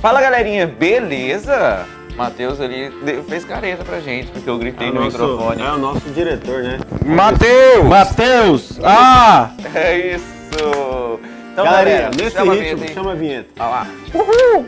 Fala, galerinha, beleza? Matheus ali fez careta pra gente, porque eu gritei no microfone. É o nosso diretor, né? Matheus! Ah! É isso! Então, Galerinha, galera, nesse chama ritmo, aí. chama a vinheta. Olha lá. Uhul!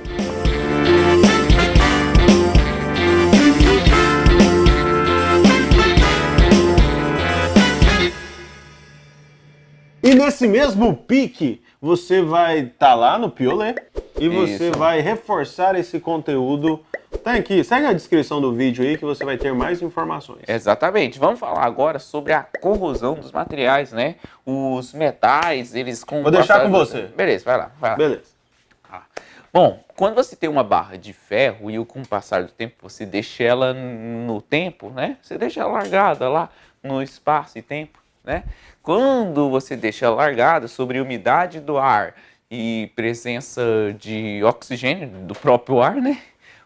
E nesse mesmo pique, você vai estar lá no Piolê e você Isso. vai reforçar esse conteúdo. Tá aqui, segue a descrição do vídeo aí que você vai ter mais informações. Exatamente. Vamos falar agora sobre a corrosão dos materiais, né? Os metais, eles... Vou deixar com você. Beleza, vai lá. Beleza. Bom, quando você tem uma barra de ferro e com o passar do tempo você deixa ela no tempo, né? Você deixa ela largada lá no espaço e tempo, né? Quando você deixa ela largada sobre a umidade do ar e presença de oxigênio do próprio ar, né?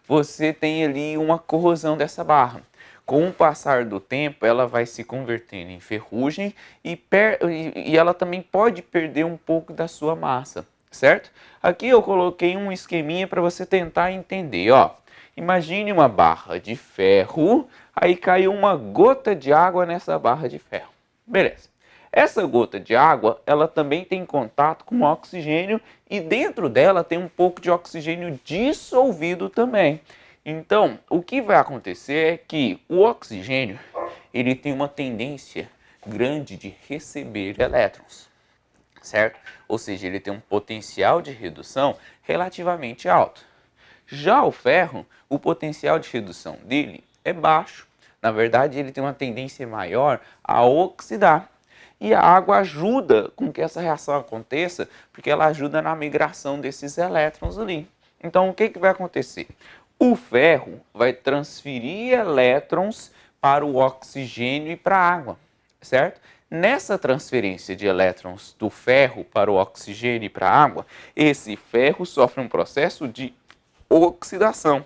Você tem ali uma corrosão dessa barra. Com o passar do tempo, ela vai se convertendo em ferrugem e ela também pode perder um pouco da sua massa, certo? Aqui eu coloquei um esqueminha para você tentar entender, ó. Imagine uma barra de ferro, aí caiu uma gota de água nessa barra de ferro. Beleza. Essa gota de água, ela também tem contato com o oxigênio e dentro dela tem um pouco de oxigênio dissolvido também. Então, o que vai acontecer é que o oxigênio, ele tem uma tendência grande de receber elétrons, certo? Ou seja, ele tem um potencial de redução relativamente alto. Já o ferro, o potencial de redução dele é baixo. Na verdade, ele tem uma tendência maior a oxidar. E a água ajuda com que essa reação aconteça, porque ela ajuda na migração desses elétrons ali. Então, o que vai acontecer? O ferro vai transferir elétrons para o oxigênio e para a água, certo? Nessa transferência de elétrons do ferro para o oxigênio e para a água, esse ferro sofre um processo de oxidação.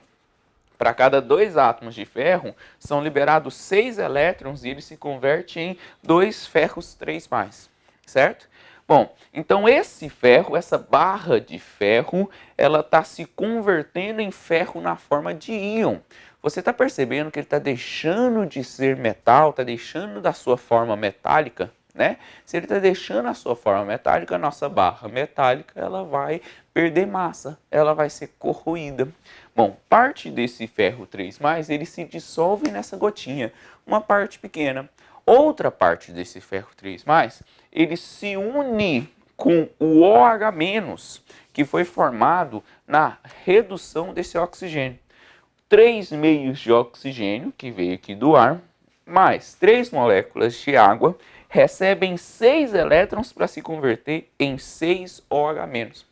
Para cada 2 átomos de ferro, são liberados 6 elétrons e ele se converte em 2 ferros 3+, certo? Bom, então esse ferro, essa barra de ferro, ela está se convertendo em ferro na forma de íon. Você está percebendo que ele está deixando de ser metal, está deixando da sua forma metálica, né? Se ele está deixando a sua forma metálica, a nossa barra metálica ela vai perder massa, ela vai ser corroída. Bom, parte desse ferro 3+, ele se dissolve nessa gotinha, uma parte pequena. Outra parte desse ferro 3+, ele se une com o OH-, que foi formado na redução desse oxigênio. 3 meios de oxigênio, que veio aqui do ar, mais 3 moléculas de água, recebem 6 elétrons para se converter em 6 OH-.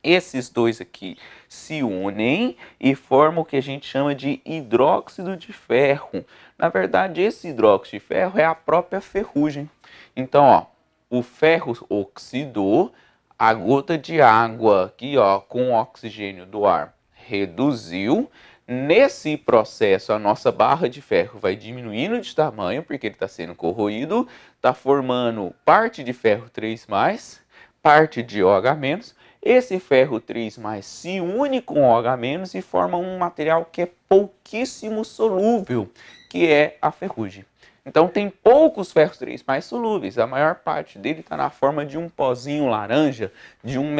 Esses dois aqui se unem e formam o que a gente chama de hidróxido de ferro. Na verdade, esse hidróxido de ferro é a própria ferrugem. Então, ó, o ferro oxidou, a gota de água aqui, ó, com o oxigênio do ar reduziu. Nesse processo, a nossa barra de ferro vai diminuindo de tamanho, porque ele está sendo corroído, está formando parte de ferro 3+, parte de OH-. Esse ferro 3+ se une com o OH- e forma um material que é pouquíssimo solúvel, que é a ferrugem. Então tem poucos ferros 3+ solúveis, a maior parte dele está na forma de um pozinho laranja, de um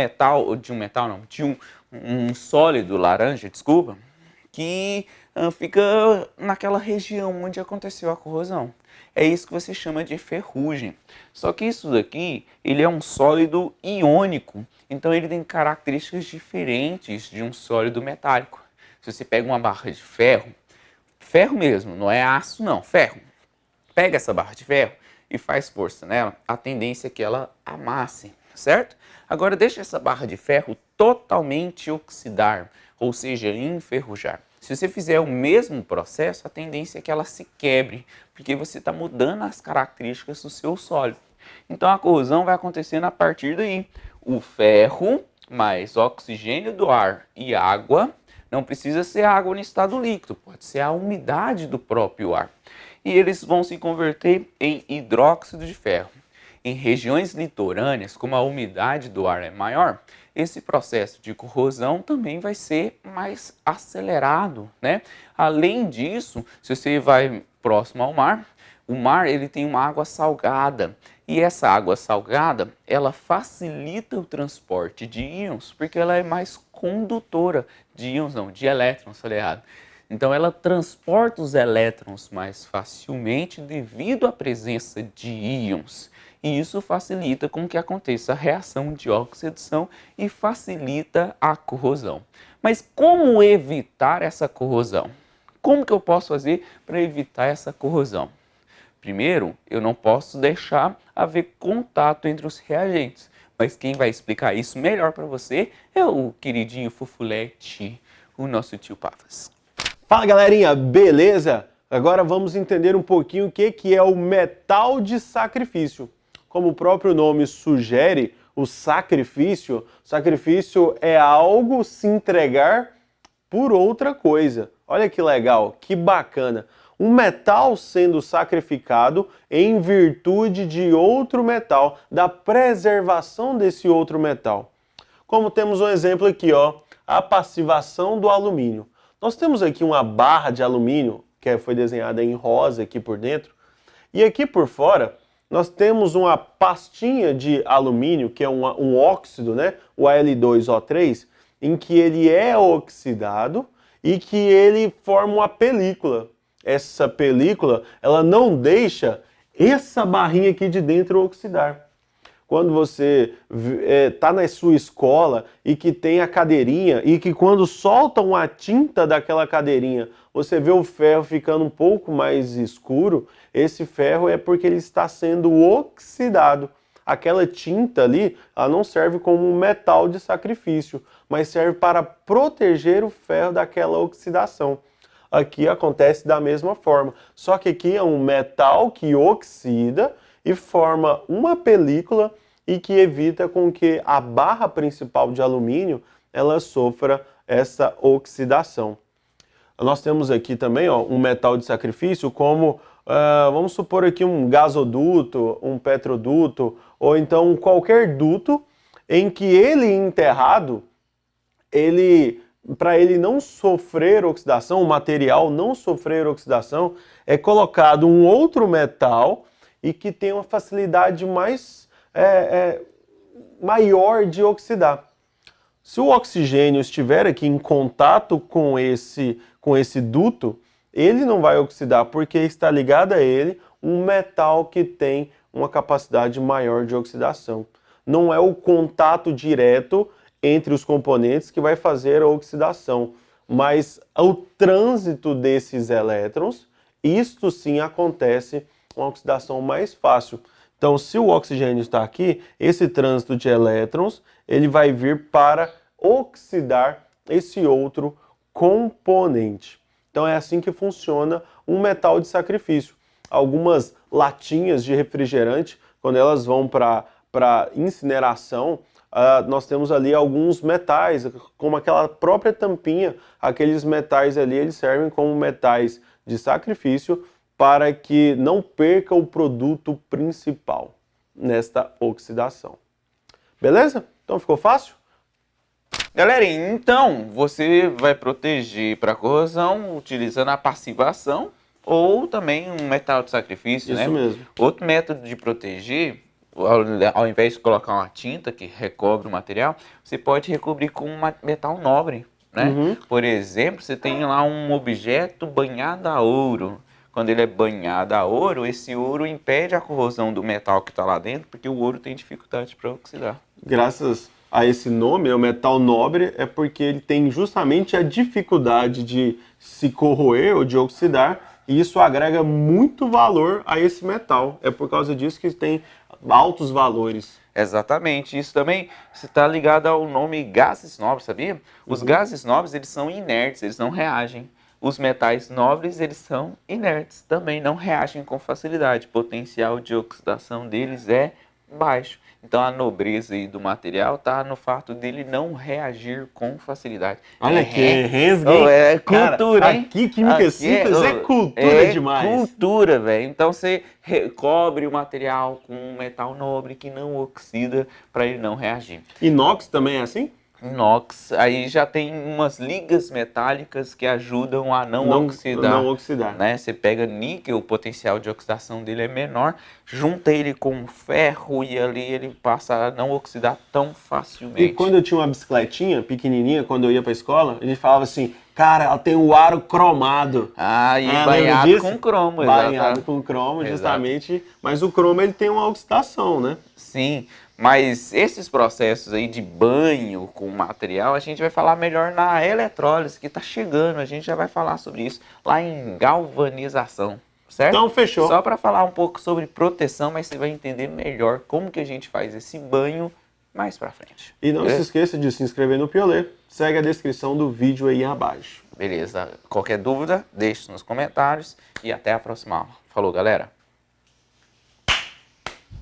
sólido laranja, desculpa, que fica naquela região onde aconteceu a corrosão. É isso que você chama de ferrugem. Só que isso daqui, ele é um sólido iônico, então ele tem características diferentes de um sólido metálico. Se você pega uma barra de ferro, ferro mesmo, não é aço não, ferro. Pega essa barra de ferro e faz força nela, a tendência é que ela amasse, certo? Agora deixa essa barra de ferro totalmente oxidar, ou seja, enferrujar. Se você fizer o mesmo processo, a tendência é que ela se quebre, porque você está mudando as características do seu sólido. Então a corrosão vai acontecendo a partir daí. O ferro mais oxigênio do ar e água, não precisa ser água no estado líquido, pode ser a umidade do próprio ar. E eles vão se converter em hidróxido de ferro. Em regiões litorâneas, como a umidade do ar é maior, esse processo de corrosão também vai ser mais acelerado, né? Além disso, se você vai próximo ao mar, o mar ele tem uma água salgada e essa água salgada ela facilita o transporte de íons porque ela é mais condutora de íons, não, de elétrons, falei errado. Então ela transporta os elétrons mais facilmente devido à presença de íons. E isso facilita com que aconteça a reação de oxidação e facilita a corrosão. Mas como evitar essa corrosão? Como que eu posso fazer para evitar essa corrosão? Primeiro, eu não posso deixar haver contato entre os reagentes. Mas quem vai explicar isso melhor para você é o queridinho Fufulete, o nosso tio Pafas. Fala galerinha, beleza? Agora vamos entender um pouquinho o que é o metal de sacrifício. Como o próprio nome sugere, o sacrifício é algo se entregar por outra coisa. Olha que legal, que bacana. Um metal sendo sacrificado em virtude de outro metal, da preservação desse outro metal. Como temos um exemplo aqui, ó, a passivação do alumínio. Nós temos aqui uma barra de alumínio, que foi desenhada em rosa aqui por dentro, e aqui por fora nós temos uma pastinha de alumínio, que é um óxido, né? O Al2O3, em que ele é oxidado e que ele forma uma película. Essa película, ela não deixa essa barrinha aqui de dentro oxidar. Quando você está na sua escola e que tem a cadeirinha e que quando soltam a tinta daquela cadeirinha, você vê o ferro ficando um pouco mais escuro, esse ferro é porque ele está sendo oxidado. Aquela tinta ali, ela não serve como um metal de sacrifício, mas serve para proteger o ferro daquela oxidação. Aqui acontece da mesma forma, só que aqui é um metal que oxida e forma uma película e que evita com que a barra principal de alumínio ela sofra essa oxidação. Nós temos aqui também ó, um metal de sacrifício como, vamos supor aqui um gasoduto, um petroduto, ou então qualquer duto em que ele enterrado, para ele não sofrer oxidação, o material não sofrer oxidação, é colocado um outro metal e que tem uma facilidade maior de oxidar. Se o oxigênio estiver aqui em contato com esse duto, ele não vai oxidar porque está ligado a ele um metal que tem uma capacidade maior de oxidação. Não é o contato direto entre os componentes que vai fazer a oxidação, mas o trânsito desses elétrons, isto sim acontece uma oxidação mais fácil. Então, se o oxigênio está aqui, esse trânsito de elétrons, ele vai vir para oxidar esse outro componente. Então, é assim que funciona um metal de sacrifício. Algumas latinhas de refrigerante, quando elas vão para incineração, nós temos ali alguns metais, como aquela própria tampinha, aqueles metais ali, eles servem como metais de sacrifício para que não perca o produto principal nesta oxidação. Beleza? Então ficou fácil? Galera, então você vai proteger para corrosão utilizando a passivação ou também um metal de sacrifício, né? Isso mesmo. Outro método de proteger, ao invés de colocar uma tinta que recobre o material, você pode recobrir com um metal nobre, né? Uhum. Por exemplo, você tem lá um objeto banhado a ouro. Quando ele é banhado a ouro, esse ouro impede a corrosão do metal que está lá dentro, porque o ouro tem dificuldade para oxidar. Graças a esse nome, o metal nobre, é porque ele tem justamente a dificuldade de se corroer ou de oxidar, e isso agrega muito valor a esse metal. É por causa disso que tem altos valores. Exatamente, isso também está ligado ao nome gases nobres, sabia? Os gases nobres, eles são inertes, eles não reagem. Os metais nobres, eles são inertes, também não reagem com facilidade. O potencial de oxidação deles é baixo. Então a nobreza aí do material está no fato dele não reagir com facilidade. Olha que resga, hein? É cultura, cara, hein? Aqui, Química Simples é cultura demais. Cultura, velho. Então você recobre o material com um metal nobre que não oxida para ele não reagir. Inox também é assim? Inox, aí já tem umas ligas metálicas que ajudam a não oxidar. Não oxidar. Né? Você pega níquel, o potencial de oxidação dele é menor, junta ele com ferro e ali ele passa a não oxidar tão facilmente. E quando eu tinha uma bicicletinha pequenininha, quando eu ia pra escola, a gente falava assim, cara, ela tem o aro cromado. Ah, e banhado com cromo. Banhado com cromo, justamente. Mas o cromo ele tem uma oxidação, né? Sim. Mas esses processos aí de banho com material, a gente vai falar melhor na eletrólise, que está chegando. A gente já vai falar sobre isso lá em galvanização, certo? Então, fechou. Só para falar um pouco sobre proteção, mas você vai entender melhor como que a gente faz esse banho mais para frente. E não se esqueça de se inscrever no Piolê. Segue a descrição do vídeo aí abaixo. Beleza. Qualquer dúvida, deixe nos comentários e até a próxima aula. Falou, galera!